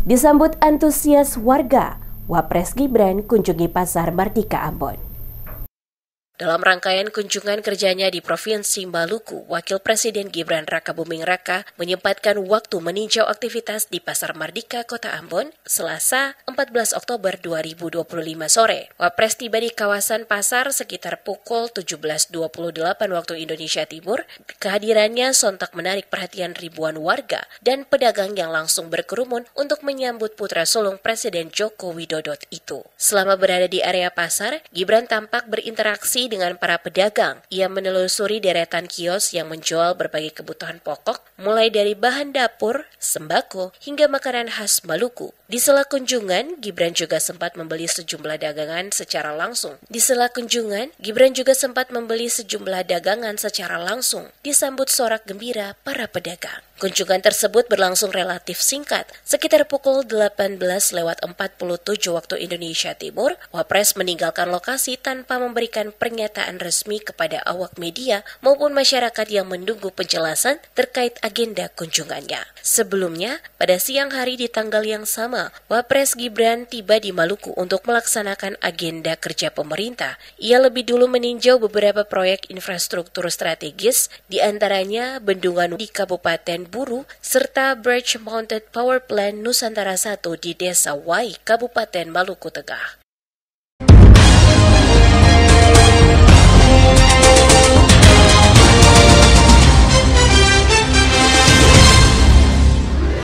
Disambut antusias warga, Wapres Gibran kunjungi Pasar Mardika Ambon. Dalam rangkaian kunjungan kerjanya di Provinsi Maluku, Wakil Presiden Gibran Rakabuming Raka menyempatkan waktu meninjau aktivitas di Pasar Mardika, Kota Ambon, Selasa 14 Oktober 2025 sore. Wapres tiba di kawasan pasar sekitar pukul 17.28 waktu Indonesia Timur. Kehadirannya sontak menarik perhatian ribuan warga dan pedagang yang langsung berkerumun untuk menyambut putra sulung Presiden Joko Widodo itu. Selama berada di area pasar, Gibran tampak berinteraksi dengan para pedagang. Ia menelusuri deretan kios yang menjual berbagai kebutuhan pokok, mulai dari bahan dapur, sembako, hingga makanan khas Maluku. Di sela kunjungan, Gibran juga sempat membeli sejumlah dagangan secara langsung. Disambut sorak gembira para pedagang. Kunjungan tersebut berlangsung relatif singkat. Sekitar pukul 18:47 waktu Indonesia Timur, Wapres meninggalkan lokasi tanpa memberikan pernyataan resmi kepada awak media maupun masyarakat yang menunggu penjelasan terkait agenda kunjungannya. Sebelumnya, pada siang hari di tanggal yang sama, Wapres Gibran tiba di Maluku untuk melaksanakan agenda kerja pemerintah. Ia lebih dulu meninjau beberapa proyek infrastruktur strategis, di antaranya bendungan di Kabupaten Buru, serta Bridge Mounted Power Plant Nusantara I di Desa Wai, Kabupaten Maluku Tengah.